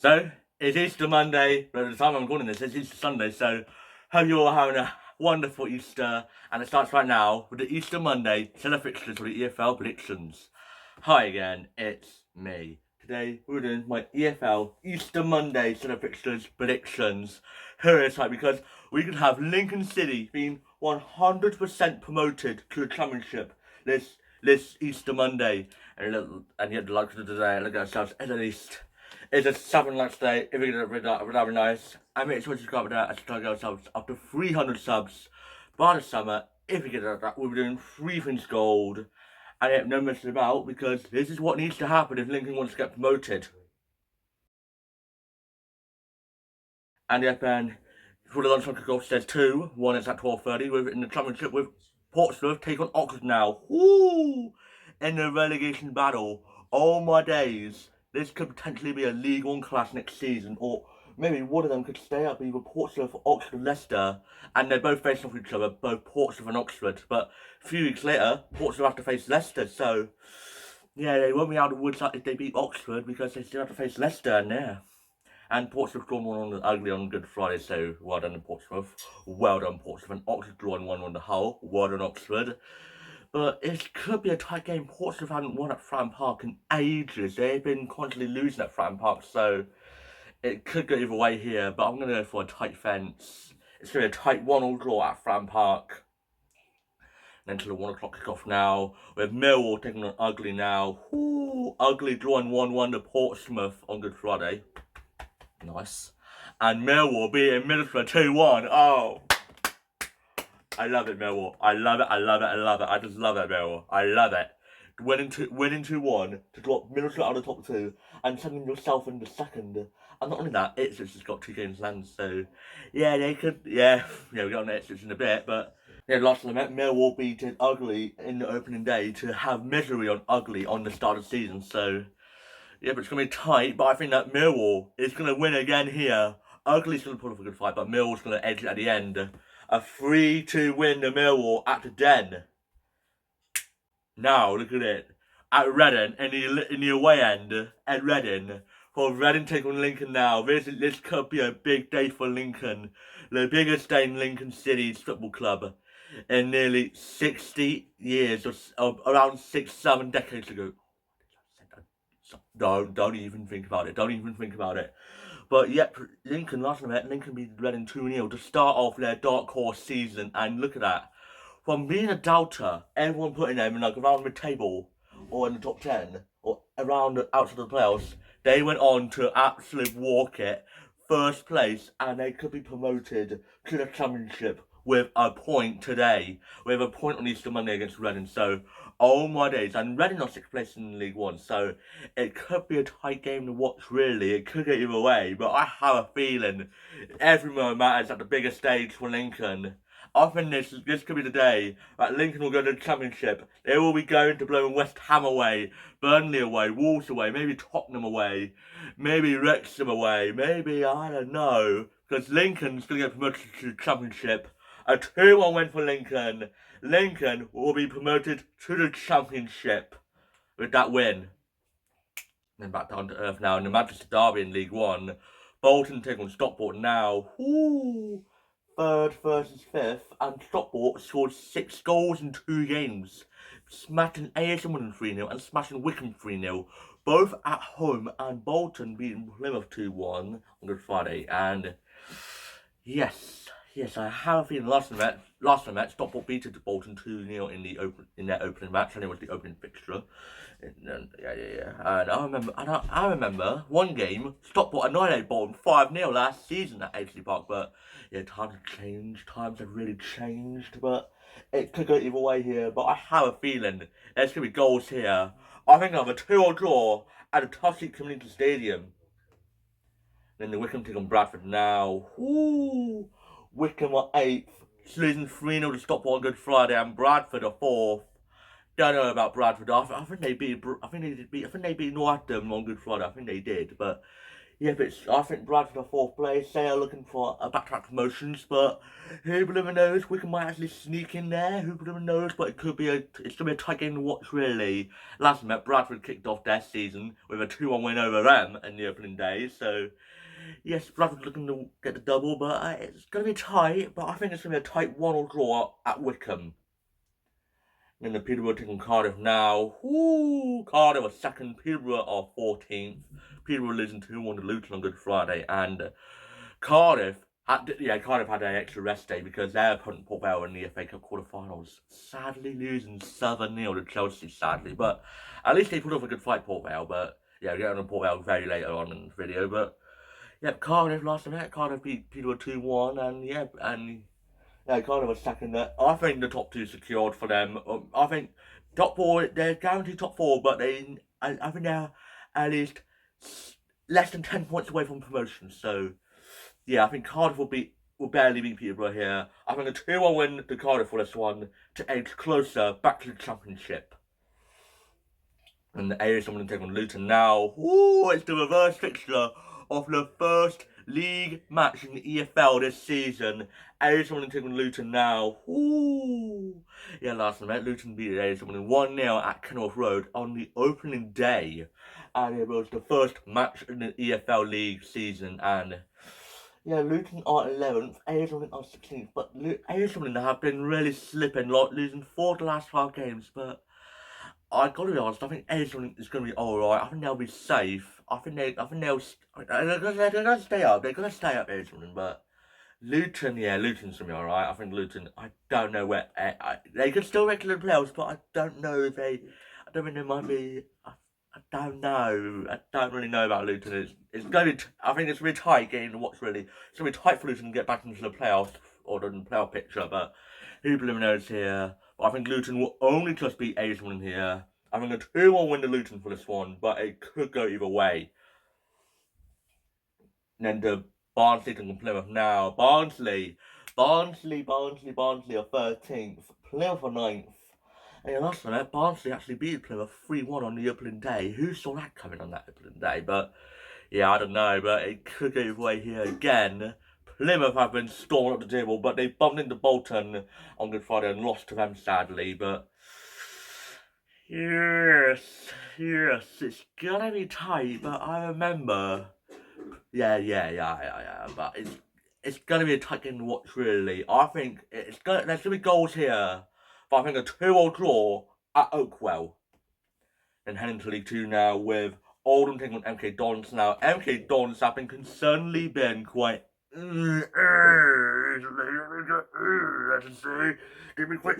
So, it's Easter Monday, but at the time I'm recording this, it's Easter Sunday, so hope you're all having a wonderful Easter, and it starts right now with the Easter Monday set of fixtures for the EFL predictions. Hi again, it's me. Today, we're doing my EFL Easter Monday set of fixtures predictions. Here it's like, because we could have Lincoln City being 100% promoted to the Championship this Easter Monday, and yet the likes of today, look at ourselves at least. It's a something like today. If we get rid of that, would be nice. I make sure to subscribe to that. I should try to get ourselves up to 300 subs by the summer. If we get that, we'll be doing 3 things gold. And yet, no messing about, because this is what needs to happen if Lincoln wants to get promoted. And yep, and for the lunchtime kickoff, there's 2. One is at 12:30. We're in the Championship with Portsmouth take on Oxford now. Woo! In the relegation battle. Oh my days. This could potentially be a League One clash next season, or maybe one of them could stay up, either Portsmouth or Oxford and Leicester, and they're both facing off each other, both Portsmouth and Oxford. But a few weeks later, Portsmouth have to face Leicester, so yeah, they won't be out of the woods if they beat Oxford, because they still have to face Leicester in there. And Portsmouth drawn 1-1 ugly on Good Friday, so well done Portsmouth. Well done Portsmouth. And Oxford drawn 1-1 the Hull. Well done Oxford. But it could be a tight game. Portsmouth haven't won at Fratton Park in ages. They've been constantly losing at Fratton Park, so it could go either way here. But I'm going to go for a tight fence. It's going to be a tight 1-1 draw at Fratton Park. And then to the 1 o'clock kickoff now, with Millwall taking on Ugly now. Ooh, Ugly drawing 1-1 to Portsmouth on Good Friday. Nice. And Millwall beating Middlesbrough 2-1. Oh. I love it, Millwall. I love it. I just love it, Millwall. I love it. Winning 2-1 to drop Middlesbrough out of the top 2 and sending yourself in the second. And not only that, Ipswich has got 2 games left, so yeah, they could, we'll get on to Ipswich in a bit, but yeah, last time I met Millwall beating Ugly in the opening day to have misery on Ugly on the start of the season, so yeah, but it's going to be tight, but I think that Millwall is going to win again here. Ugly's going to put up a good fight, but Millwall's going to edge it at the end. A 3-2 win to Millwall at the Den. Now, look at it. At Reading, in the away end, at Reading. For Reading take on Lincoln now. This could be a big day for Lincoln. The biggest day in Lincoln City's football club in nearly 60 years, or around 6-7 decades ago. Don't even think about it. But yep, Lincoln, last time I met, Lincoln beat Reading 2-0 to start off their dark horse season. And look at that. From being a doubter, everyone putting them in like around mid-table, or in the top 10, or around outside the playoffs, they went on to absolutely walk it, first place, and they could be promoted to the Championship with a point today. With a point on Easter Monday against Reading. So, oh my days. And Reading are 6th place in League One. So, it could be a tight game to watch, really. It could go either way. But I have a feeling every moment matters at the biggest stage for Lincoln. I think this could be the day that Lincoln will go to the Championship. They will be going to blowing West Ham away, Burnley away, Wolves away, maybe Tottenham away, maybe Wrexham away, maybe, I don't know. Because Lincoln's going to get promoted to the Championship. A 2-1 win for Lincoln. Lincoln will be promoted to the Championship with that win. Then back down to earth now in the Manchester Derby in League One. Bolton take on Stockport now. Ooh. 3rd versus 5th, and Stockport scored 6 goals in 2 games, smashing ASM 3-0 and smashing Wickham 3-0, both at home, and Bolton beating Plymouth 2-1 on Good Friday. And yes, I have a feeling last time I met Stockport beat Bolton 2-0 in their opening match, and it was the opening fixture. And I remember one game, Stockport annihilated Bolton 5-0 last season at Ashley Park, but yeah, times have changed. Times have really changed, but it could go either way here. But I have a feeling there's going to be goals here. I think I'll have a 2-2 draw at the Tuskegee Community Stadium. Then the Wickham take on Bradford now. Ooh, Wickham are 8th, losing 3-0 to Stockport on Good Friday, and Bradford are 4th. Don't know about Bradford. I think they beat Northampton on Good Friday. I think they did, but Yeah, but I think Bradford are 4th place. They are looking for a back-to-back promotions, but who blooming knows? Wigan might actually sneak in there. Who blooming knows? But it's gonna be a tight game to watch, really. Last night, Bradford kicked off their season with a 2-1 win over them in the opening day. So yes, Bradford looking to get the double, but it's gonna be tight. But I think it's gonna be a tight 1-1 draw at Wickham. And the Peterborough taking Cardiff now. Ooh, Cardiff are second, Peterborough are 14th. Peterborough losing 2-1 to Luton on Good Friday, and Cardiff Cardiff had an extra rest day because their opponent Port Vale in the FA Cup quarterfinals, sadly losing 7-0 to Chelsea, sadly. But at least they put up a good fight, Port Vale. But yeah, we'll get on Port Vale very later on in the video. But yeah, Cardiff last night. Cardiff beat Peterborough 2-1, and Cardiff was second. I think the top two secured for them. I think top four, they're guaranteed top four, but I think they're at least less than 10 points away from promotion. So yeah, I think Cardiff will barely beat Peterborough here. I think a 2-1 win to Cardiff for this one to edge closer back to the Championship. And the Irish are going to take on Luton now. Ooh, it's the reverse fixture of the first league match in the EFL this season. Irish are going to take on Luton now. Ooh. Yeah, last night Luton beat the Irish 1-0 at Kenilworth Road on the opening day. And it was the first match in the EFL League season. And yeah, Luton are 11th, Irish are 16th. But Irish have been really slipping, like losing 4 of the last 5 games. But I gotta be honest, I think Edison is gonna be alright. I think they'll be safe. I think they're gonna stay up. They're gonna stay up, Edison. But Luton, yeah, Luton's gonna be alright. I think Luton, I don't know where they could still make the playoffs, but I don't know if they. I don't think they might be. I don't know. I don't really know about Luton. It's gonna be. I think it's gonna be a tight game to watch. Really, it's gonna be tight for Luton to get back into the playoffs or the playoff picture. But who blooming knows here? But I think Luton will only just beat Asian here. I think a 2-1 win to Luton for this one, but it could go either way. And then the Barnsley taking Plymouth now. Barnsley are 13th. Plymouth are 9th. And last night, Barnsley actually beat Plymouth 3-1 on the opening day. Who saw that coming on that opening day? But yeah, I don't know. But it could go either way here again. Plymouth have been storming up the table, but they bumped into Bolton on Good Friday and lost to them, sadly. But yes, it's gonna be tight. But I remember, but it's gonna be a tight game to watch. Really, I think there's gonna be goals here. But I think a 2-2 draw at Oakwell. And heading to League 2 now with Oldham taking on MK Dons now. MK Dons have been concerningly been quite let's say they've been quite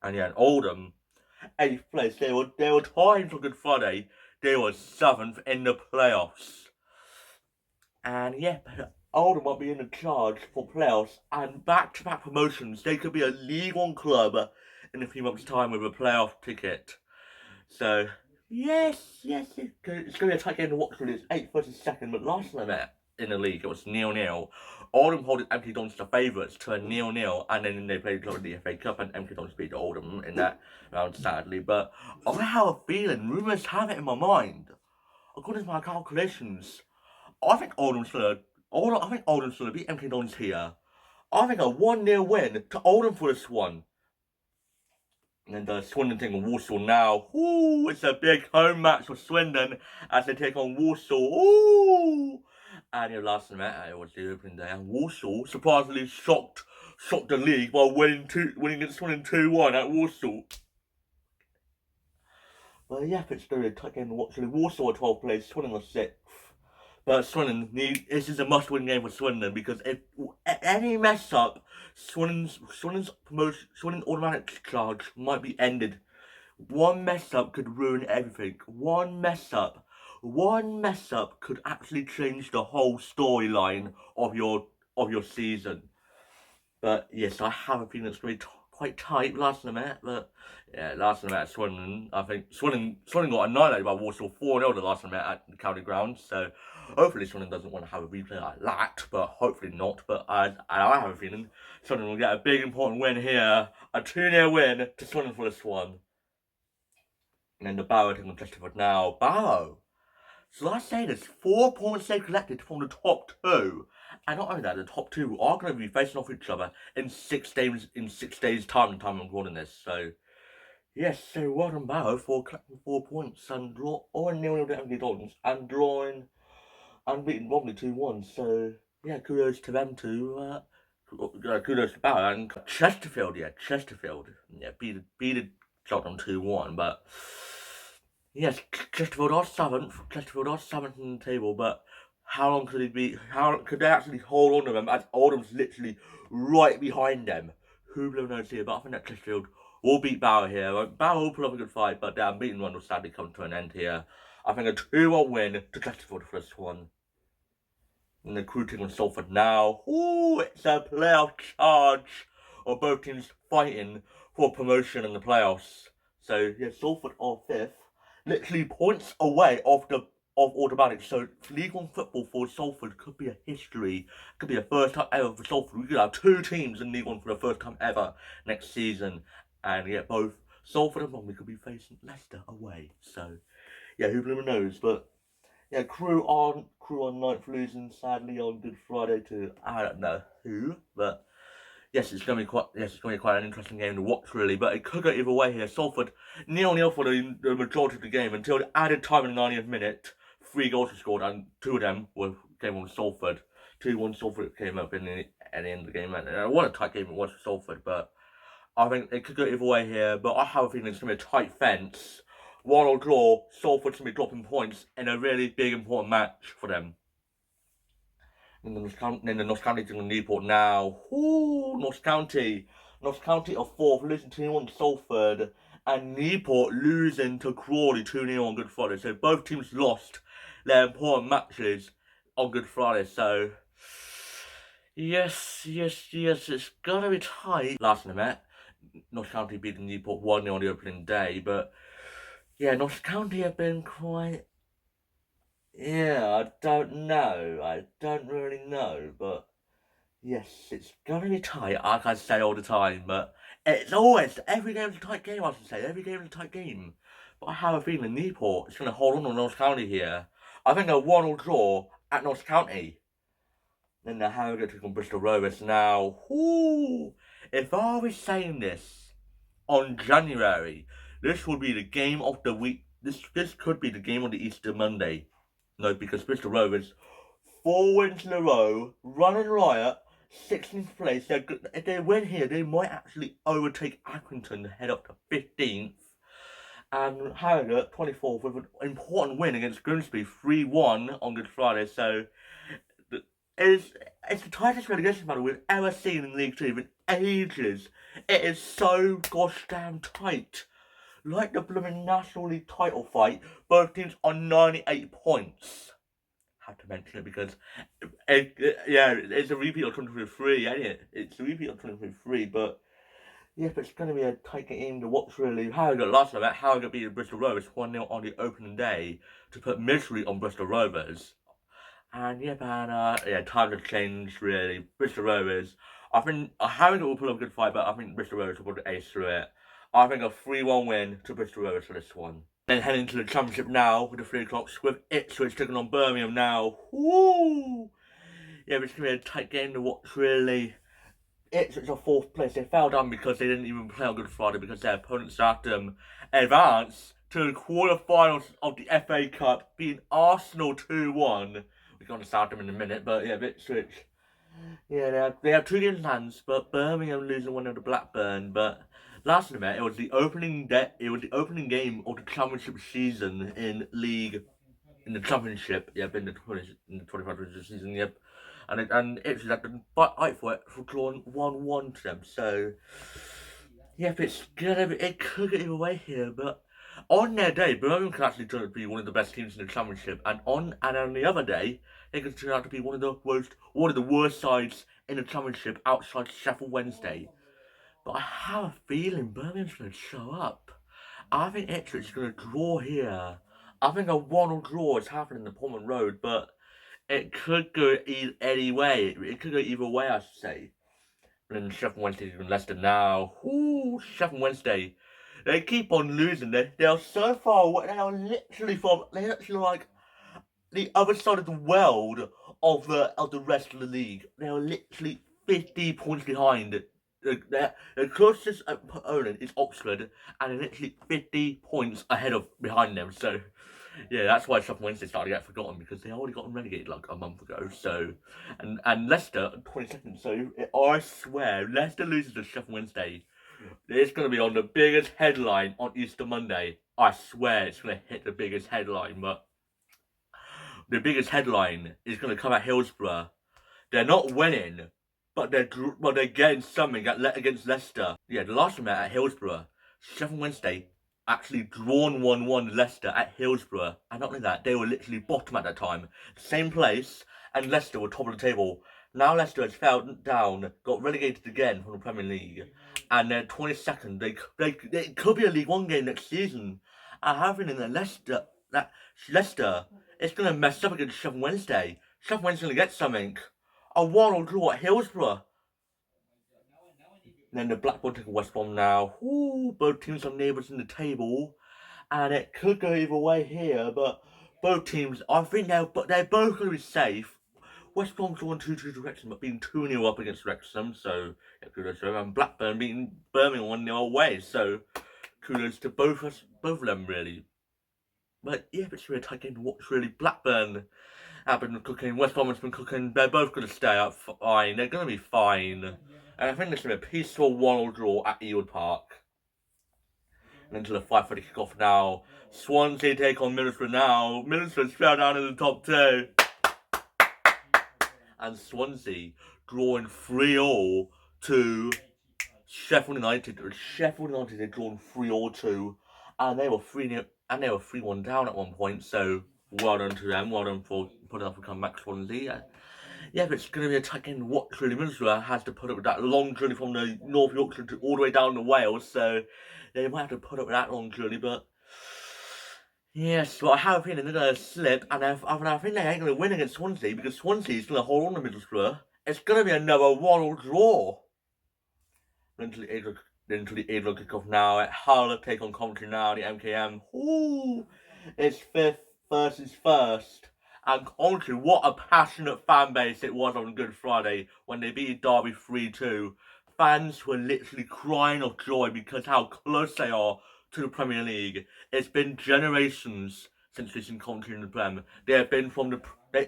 and yeah, Oldham 8th place. They were tied for Good Friday. They were 7th in the playoffs. And yeah, Oldham might be in the charge for playoffs and back-to-back promotions. They could be a League One club in a few months' time with a playoff ticket. So yes, it's going to be a tight game to watch. It's 8th versus 2nd, but last time I met in the league, it was 0-0. Oldham holding MK Dons the favourites to a 0-0, and then they played each other in the FA Cup, and MK Dons beat Oldham in that round, sadly. But I have a feeling, rumours have it in my mind, according to my calculations, I think Oldham's gonna beat MK Dons here. I think a 1-0 win to Oldham for this one. And Swindon taking on Walsall now. Ooh, it's a big home match for Swindon as they take on Walsall. Ooh! And your last night, it was the opening day, and Walsall surprisingly shocked the league by winning against Swindon 2-1 at Walsall. But yeah, it's going to be a tight game to watch. Walsall are 12th place, Swindon are 6th. But Swindon, this is a must-win game for Swindon because if any mess up, Swindon's automatic charge might be ended. One mess up could ruin everything. One mess up could actually change the whole storyline of your season. But yes, I have a feeling it's going to be quite tight last night. But yeah, last night at Swindon, I think Swindon got annihilated by Walsall 4-0 the last night at the county ground. So hopefully Swindon doesn't want to have a replay like that, but hopefully not. But I have a feeling Swindon will get a big important win here, a 2-0 win to Swindon for this one. And then the Barrow taking on Chesterfield now. Barrow. So I say there's 4 points they collected from the top two. And not only that, the top two are going to be facing off each other in 6 days time I'm recording this. So yes, so well done Barrow for collecting 4 points and drawing 0-0 to Emily Dons and drawing and beating Romney 2-1. So yeah, kudos to them too. Kudos to Barrow and Chesterfield. Yeah, beat Cheltenham 2-1, but yes, Chesterfield are seventh in the table, but how long could it be? How could they actually hold on to them as Oldham's literally right behind them? Who blows knows here? But I think that Chesterfield will beat Barrow here. Barrow will put up a good fight, but their beating run will sadly come to an end here. I think a 2-1 win to Chesterfield for this one. And the crew team on Salford now. Ooh, it's a playoff charge of both teams fighting for promotion in the playoffs. So yeah, Salford are 5th, literally points away of automatic. So League One football for Salford could be a history. Could be a first time ever for Salford. We could have 2 teams in League One for the first time ever next season, and yeah, both Salford and Bromley could be facing Leicester away. So yeah, who blew knows, but. Yeah, crew on 9th, losing sadly on Good Friday to I don't know who, but yes, it's gonna be quite an interesting game to watch really. But it could go either way here. Salford 0-0 for the majority of the game until the added time in the 90th minute. 3 goals were scored and 2 of them came on Salford. 2-1 Salford came up at the end of the game. And what a tight game it was for Salford, but I think it could go either way here. But I have a feeling it's gonna be a tight fence. 1-1 draw, Salford's going to be dropping points in a really big important match for them. And then the Notts County taking Newport now. Ooh, Notts County. Notts County are 4th, losing 2-1 to Salford. And Newport losing to Crawley 2-0 on Good Friday. So both teams lost their important matches on Good Friday. So, yes, it's going to be tight. Last time I met, Notts County beating Newport 1-0 on the opening day. But yeah, Notts County have been quite. Yeah, I don't really know, but yes, it's gonna be tight. Like I say all the time, but it's always every game's a tight game. I should say every game's a tight game. But I have a feeling Newport is gonna hold on to Notts County here. I think a 1-1 draw at Notts County. Then the Harrogate took on Bristol Rovers now. Ooh, if I was saying this on January, this would be the game of the week. This could be the game of the Easter Monday. No, because Bristol Rovers, 4 wins in a row, running riot, 16th place. If they win here, they might actually overtake Accrington to head up to 15th. And Harrogate, 24th, with an important win against Grimsby, 3-1 on Good Friday. So it's the tightest relegation battle we've ever seen in League 2 in ages. It is so gosh damn tight. Like the blooming National League title fight, both teams on 98 points. Have to mention it because, it's a repeat of 2023, ain't it? It's a repeat of 2023, but yeah, it's going to be a tight game to watch really. Harrogate beat Bristol Rovers 1-0 on the opening day to put misery on Bristol Rovers. And time to change really. Bristol Rovers. I think Harrogate will put up a good fight, but I think Bristol Rovers will put the ace through it. I think a 3-1 win to Bristol Rovers for this one. Then heading to the Championship now with the 3 o'clock with Ipswich taking on Birmingham now. Woo! Yeah, it's going to be a tight game to watch really. Ipswich are 4th place. They fell down because they didn't even play on Good Friday because their opponents after them advanced to the quarterfinals of the FA Cup, beating Arsenal 2-1. We're going to start them in a minute, but yeah, Ipswich. Yeah, they have 2 games in hands, but Birmingham losing 1-0 to Blackburn. But last night, it was the opening game of the Championship season in the Championship. Yep, in the 25th season. Yep, and Ipswich had to fight for it for drawing 1-1 to them. So yep, it could get either way here, but. On their day, Birmingham could actually turn out to be one of the best teams in the Championship, and on the other day, they could turn out to be one of the worst sides in the Championship outside Sheffield Wednesday. But I have a feeling Birmingham's going to show up. I think Ipswich is going to draw here. I think a 1-1 draw is happening in the Pullman Road, but it could go any way. It could go either way, I should say. And then Sheffield Wednesday and Leicester now. Ooh, Sheffield Wednesday. They keep on losing. They are so far away. They are literally like the other side of the world of the rest of the league. They are literally 50 points behind. The closest opponent is Oxford, and they're literally 50 points ahead of behind them. So, yeah, that's why Sheffield Wednesday started to get forgotten because they already got relegated like a month ago. So, and Leicester 22nd. So, I swear, Leicester loses to Sheffield Wednesday. It's going to be on the biggest headline on Easter Monday. I swear it's going to hit the biggest headline, but the biggest headline is going to come at Hillsborough. They're not winning, but they're getting something against Leicester. Yeah, the last time at Hillsborough, Sheffield Wednesday actually drawn 1-1 Leicester at Hillsborough, and not only that, they were literally bottom at that time. Same place, and Leicester were top of the table. Now Leicester has fell down, got relegated again from the Premier League, and they're 22nd. They could be a League One game next season. I have been in the Leicester it's going to mess up against Sheffield Wednesday. Sheffield Wednesday's going to get something. A 1-1 draw at Hillsborough. And then the Blackburn taking West Brom now. Ooh, both teams are neighbours in the table. And it could go either way here, but both teams, I think they're both going to be safe. West Brom drawn 2-2 to Wrexham, but being 2-0 up against Wrexham, so yeah, kudos to them. And Blackburn beating Birmingham 1-0 away, so kudos to both of them, really. But yeah, it's really a tight game to watch, really. Blackburn have been cooking, West Brom has been cooking, they're both going to stay up fine, they're going to be fine. And I think there's going to be a peaceful 1-1 draw at Ewood Park. And into the 5:30 kickoff now. Swansea take on Middlesbrough now. Middlesbrough's fell down in the top 2. And Swansea drawing 3-3 to Sheffield United. Sheffield United had drawn 3-3 to, and they were 3-1 down at one point. So well done to them. Well done for putting up a comeback, Swansea. Yeah, but it's going to be a tight game to watch. Really, Middlesbrough has to put up with that long journey from the North Yorkshire all the way down to Wales. So they might have to put up with that long journey, but. Yes, but I have a feeling they're going to slip, and I think they ain't going to win against Swansea, because Swansea is going to hold on to Middlesbrough. It's going to be another 1-1 draw. Into the 8 o'clock kickoff now at Hull, take on Coventry now, the MKM. Ooh, it's 5th versus 1st. And Coventry, what a passionate fan base it was on Good Friday when they beat Derby 3-2. Fans were literally crying of joy because how close they are to the Premier League. It's been generations since we've seen Coventry in the Prem. They have been they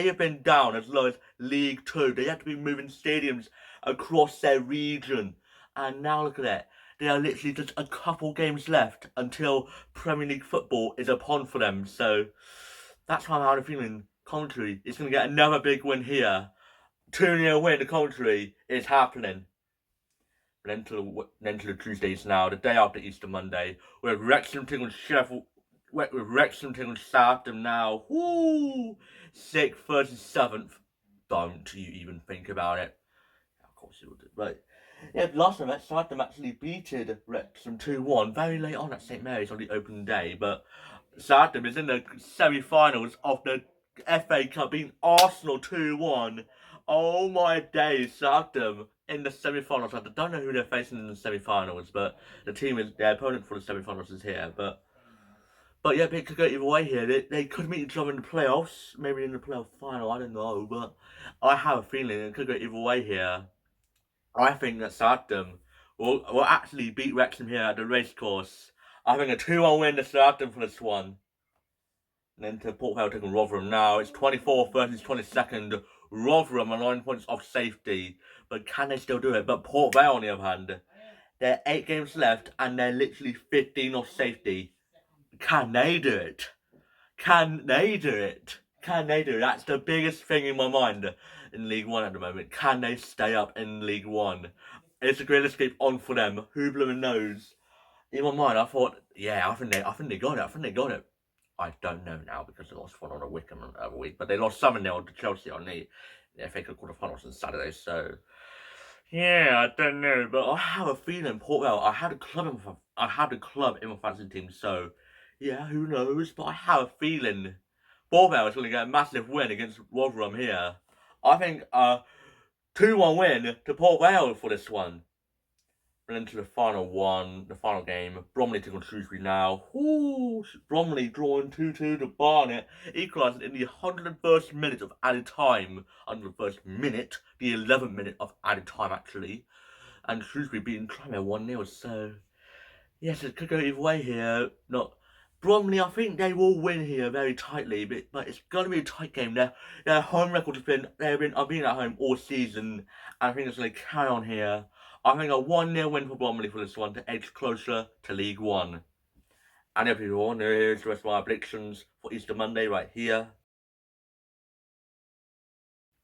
have been down as low as League 2. They have to be moving stadiums across their region. And now look at it. There are literally just a couple games left until Premier League football is upon for them. So that's how I'm feeling. Coventry is going to get another big win here. 2-0 win to Coventry is happening. Then to the Tuesdays now, the day after Easter Monday, with Wrexham taking on Sheffield, with Wrexham taking on Southampton now. Woo! 6th versus 7th. Don't you even think about it. Of course you would. But yeah, last time Southampton actually beated Wrexham 2-1 very late on at St Mary's on the opening day. But Southampton is in the semi-finals of the FA Cup, beating Arsenal 2-1. Oh my days, Southampton in the semi-finals. I don't know who they're facing in the semi-finals, but their opponent for the semi-finals is here. But yeah, it could go either way here. They could meet each other in the playoffs, maybe in the playoff final. I don't know, but I have a feeling it could go either way here. I think that Southampton will actually beat Wrexham here at the racecourse. I think a 2-1 win to Southampton for this one. And then to Port Vale taking Rotherham now. It's 24th versus 22nd. Rotherham are 9 points off safety. But can they still do it? But Port Vale, on the other hand, they're 8 games left and they're literally 15 off safety. Can they do it? Can they do it? Can they do it? That's the biggest thing in my mind in League One at the moment. Can they stay up in League One? It's a great escape on for them. Who blooming knows? In my mind, I thought, yeah, I think they got it. I think they got it. I don't know now because they lost 1-0 to Wickham the other week, but they lost 7-0 to Chelsea on the FA Cup quarterfinals on Saturday. So yeah, I don't know, but I have a feeling Port Vale. I had a club in my fantasy team, so yeah, who knows? But I have a feeling Port Vale is going to get a massive win against Rotherham here. I think a 2-1 win to Port Vale for this one. And into the final one, the final game. Bromley take on Shrewsbury now. Ooh, Bromley drawing 2-2 to Barnet, equalising in the 101st minute of added time. 101st minute, the 11th minute of added time actually. And Shrewsbury beating Tranmere 1-0, so yes, it could go either way here. Not Bromley, I think they will win here very tightly, but it's going to be a tight game. Their home record has been I've been at home all season, and I think it's going to carry on here. I think a 1-0 win for Bromley for this one to edge closer to League One. And everyone, here's the rest of my predictions for Easter Monday right here.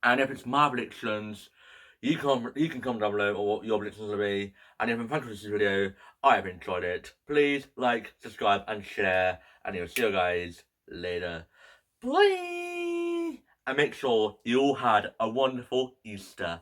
And if it's my predictions, you can comment down below what your predictions will be. And if you found this video, I have enjoyed it. Please like, subscribe, and share. And I'll see you guys later. Bye! And make sure you all had a wonderful Easter.